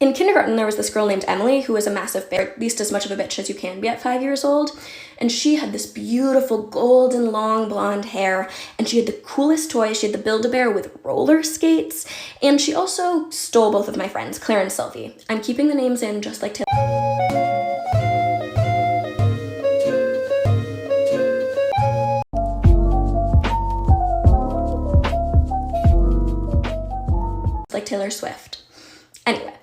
In kindergarten, there was this girl named Emily who was a massive bitch, at least as much of a bitch as you can be at 5 years old. And she had this beautiful golden long blonde hair, and she had the coolest toys. She had the Build-A-Bear with roller skates, and she also stole both of my friends, Claire and Sylvie. I'm keeping the names in just like Taylor Swift. Anyway,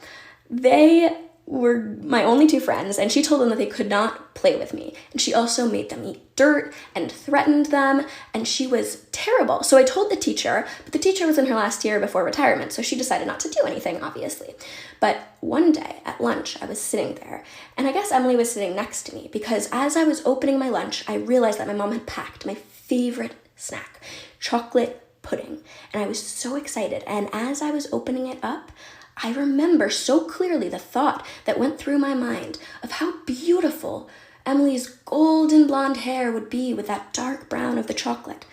they were my only two friends, and she told them that they could not play with me. And she also made them eat dirt and threatened them, and she was terrible. So I told the teacher, but the teacher was in her last year before retirement, so she decided not to do anything, obviously. But one day at lunch, I was sitting there, and I guess Emily was sitting next to me, because as I was opening my lunch, I realized that my mom had packed my favorite snack, chocolate pudding, and I was so excited. And as I was opening it up, I remember so clearly the thought that went through my mind of how beautiful Emily's golden blonde hair would be with that dark brown of the chocolate.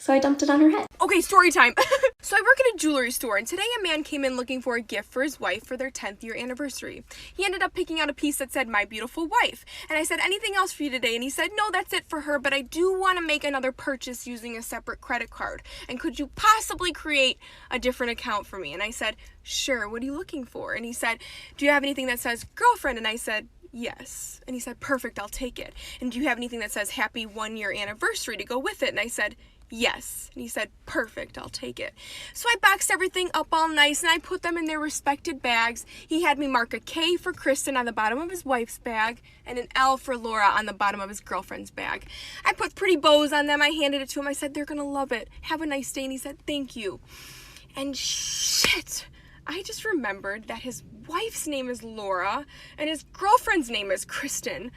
So I dumped it on her head. Okay, story time. So I work at a jewelry store, and today a man came in looking for a gift for his wife for their 10th year anniversary. He ended up picking out a piece that said, "My beautiful wife." And I said, "Anything else for you today?" And he said, "No, that's it for her, but I do want to make another purchase using a separate credit card. And could you possibly create a different account for me?" And I said, "Sure, what are you looking for?" And he said, "Do you have anything that says girlfriend?" And I said, "Yes." And he said, "Perfect, I'll take it. And do you have anything that says happy 1-year anniversary to go with it?" And I said, "Yes." And he said, "Perfect, I'll take it." So I boxed everything up all nice, and I put them in their respected bags. He had me mark a K for Kristen on the bottom of his wife's bag and an L for Laura on the bottom of his girlfriend's bag. I put pretty bows on them. I handed it to him. I said, "They're gonna love it. Have a nice day." And he said, "Thank you." And shit, I just remembered that his wife's name is Laura and his girlfriend's name is Kristen.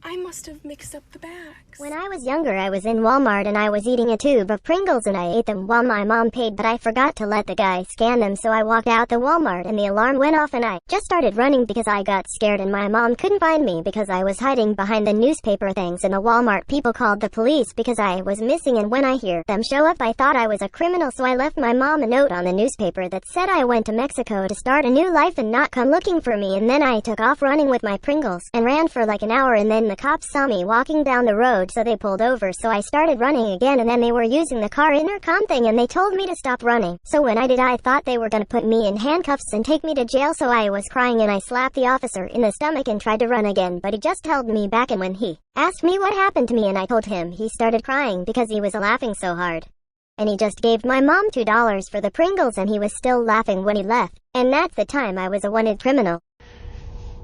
I must have mixed up the bags. When I was younger, I was in Walmart and I was eating a tube of Pringles and I ate them while my mom paid, but I forgot to let the guy scan them, so I walked out the Walmart and the alarm went off and I just started running because I got scared, and my mom couldn't find me because I was hiding behind the newspaper things, and the Walmart people called the police because I was missing, and when I hear them show up I thought I was a criminal, so I left my mom a note on the newspaper that said I went to Mexico to start a new life and not come looking for me, and then I took off running with my Pringles and ran for like an hour, and then the cops saw me walking down the road, so they pulled over, so I started running again, and then they were using the car intercom thing and they told me to stop running. So when I did, I thought they were gonna put me in handcuffs and take me to jail, so I was crying and I slapped the officer in the stomach and tried to run again, but he just held me back, and when he asked me what happened to me and I told him, he started crying because he was laughing so hard. And he just gave my mom $2 for the Pringles, and he was still laughing when he left. And that's the time I was a wanted criminal.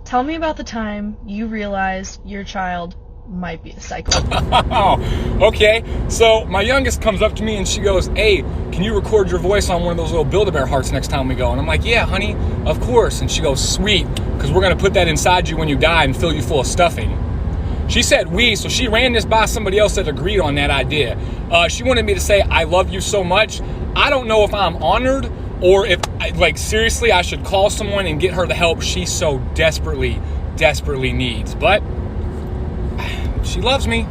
Tell me about the time you realized your child might be a psycho. Okay, so my youngest comes up to me and she goes, "Hey, can you record your voice on one of those little Build-A-Bear hearts next time we go?" And I'm like, "Yeah, honey, of course." And she goes, "Sweet, because we're going to put that inside you when you die and fill you full of stuffing." She said we, so she ran this by somebody else that agreed on that idea. She wanted me to say, "I love you so much." I don't know if I'm honored or if, like, seriously, I should call someone and get her the help she so desperately needs. But she loves me.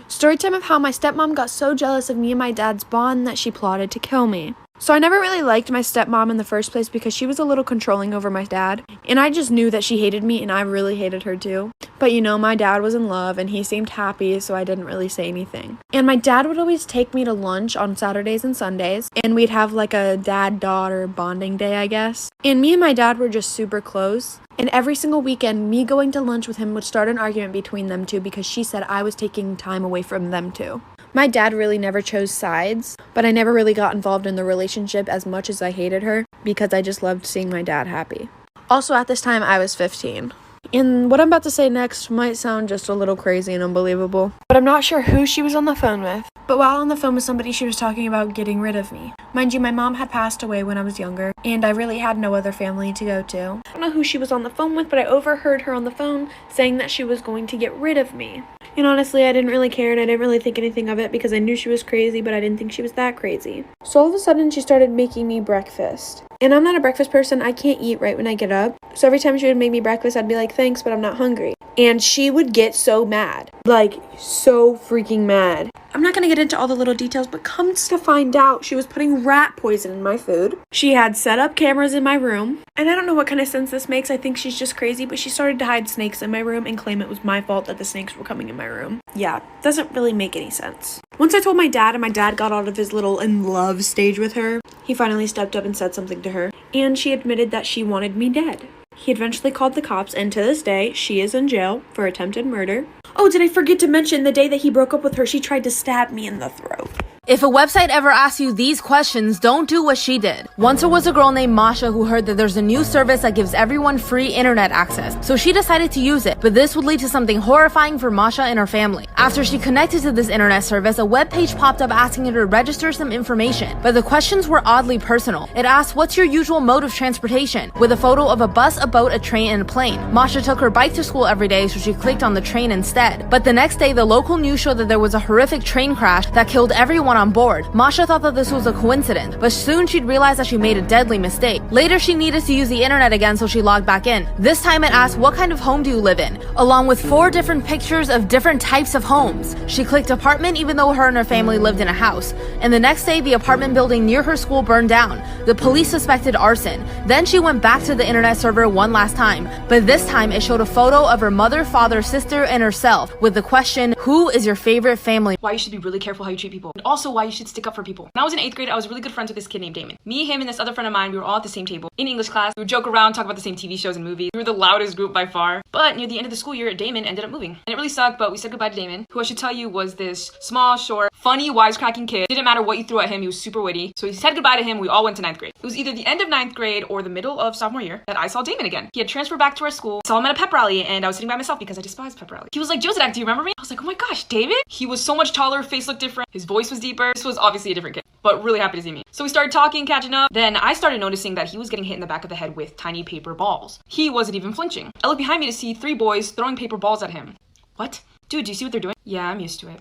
Storytime of how my stepmom got so jealous of me and my dad's bond that she plotted to kill me. So I never really liked my stepmom in the first place because she was a little controlling over my dad, and I just knew that she hated me and I really hated her too. But you know, my dad was in love and he seemed happy, so I didn't really say anything. And my dad would always take me to lunch on Saturdays and Sundays, and we'd have like a dad-daughter bonding day, I guess. And me and my dad were just super close. And every single weekend, me going to lunch with him would start an argument between them two because she said I was taking time away from them two. My dad really never chose sides, but I never really got involved in the relationship as much as I hated her because I just loved seeing my dad happy. Also, at this time, I was 15. And what I'm about to say next might sound just a little crazy and unbelievable, but I'm not sure who she was on the phone with. But while on the phone with somebody, she was talking about getting rid of me. Mind you, my mom had passed away when I was younger, and I really had no other family to go to. I don't know who she was on the phone with, but I overheard her on the phone saying that she was going to get rid of me. And honestly, I didn't really care, and I didn't really think anything of it because I knew she was crazy, but I didn't think she was that crazy. So all of a sudden, she started making me breakfast. And I'm not a breakfast person. I can't eat right when I get up. So every time she would make me breakfast, I'd be like, "Thanks, but I'm not hungry." and she would get so mad. Like, so freaking mad. I'm not gonna get into all the little details, but comes to find out, she was putting rat poison in my food. She had set up cameras in my room, and I don't know what kind of sense this makes. I think she's just crazy, but she started to hide snakes in my room and claim it was my fault that the snakes were coming in my room. Yeah, doesn't really make any sense. Once I told my dad, and my dad got out of his little in love stage with her, he finally stepped up and said something to her, and she admitted that she wanted me dead. He eventually called the cops, and to this day, she is in jail for attempted murder. Oh, did I forget to mention the day that he broke up with her, she tried to stab me in the throat. If a website ever asks you these questions, don't do what she did. Once there was a girl named Masha who heard that there's a new service that gives everyone free internet access, so she decided to use it, but this would lead to something horrifying for Masha and her family. After she connected to this internet service, a web page popped up asking her to register some information, but the questions were oddly personal. It asked, what's your usual mode of transportation? With a photo of a bus, a boat, a train, and a plane. Masha took her bike to school every day, so she clicked on the train instead. But the next day, the local news showed that there was a horrific train crash that killed everyone on board. Masha thought that this was a coincidence, but soon she'd realized that she made a deadly mistake. Later, she needed to use the internet again, so she logged back in. This time it asked, what kind of home do you live in? Along with 4 different pictures of different types of homes. She clicked apartment even though her and her family lived in a house. And the next day, the apartment building near her school burned down. The police suspected arson. Then she went back to the internet server one last time, but this time it showed a photo of her mother, father, sister, and herself with the question, who is your favorite family? Why you should be really careful how you treat people, and also why you should stick up for people. When I was in 8th grade, I was really good friends with this kid named Damon. Me, him, and this other friend of mine, we were all at the same table. In English class, we would joke around, talk about the same TV shows and movies. We were the loudest group by far. But near the end of the school year, Damon ended up moving. And it really sucked, but we said goodbye to Damon, who I should tell you was this small, short, funny, wisecracking kid. Didn't matter what you threw at him, he was super witty. So we said goodbye to him, we all went to 9th grade. It was either the end of 9th grade or the middle of sophomore year that I saw Damon again. He had transferred back to our school, saw him at a pep rally, and I was sitting by myself because I despised pep rally. He was like, Joseph, do you remember me? I was like, oh my gosh, David? He was so much taller, face looked different, his voice was deeper. This was obviously a different kid, but really happy to see me. So we started talking, catching up. Then I started noticing that he was getting hit in the back of the head with tiny paper balls. He wasn't even flinching. I looked behind me to see 3 boys throwing paper balls at him. What? Dude, do you see what they're doing? Yeah, I'm used to it.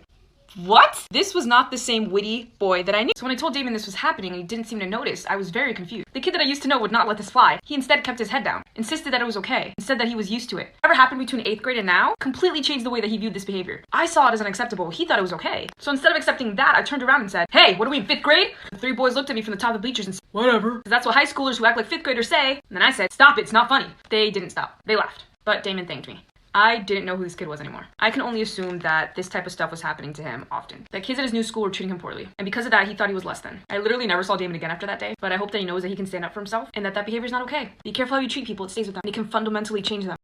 What? This was not the same witty boy that I knew. So when I told Damon this was happening and he didn't seem to notice, I was very confused. The kid that I used to know would not let this fly. He instead kept his head down, insisted that it was okay, and said that he was used to it. Whatever happened between 8th grade and now completely changed the way that he viewed this behavior. I saw it as unacceptable. He thought it was okay. So instead of accepting that, I turned around and said, hey, what are we in 5th grade? The 3 boys looked at me from the top of the bleachers and said, whatever. Because that's what high schoolers who act like 5th graders say. And then I said, stop it, it's not funny. They didn't stop. They laughed. But Damon thanked me. I didn't know who this kid was anymore. I can only assume that this type of stuff was happening to him often. That kids at his new school were treating him poorly. And because of that, he thought he was less than. I literally never saw Damon again after that day, but I hope that he knows that he can stand up for himself and that behavior is not okay. Be careful how you treat people, it stays with them. It can fundamentally change them.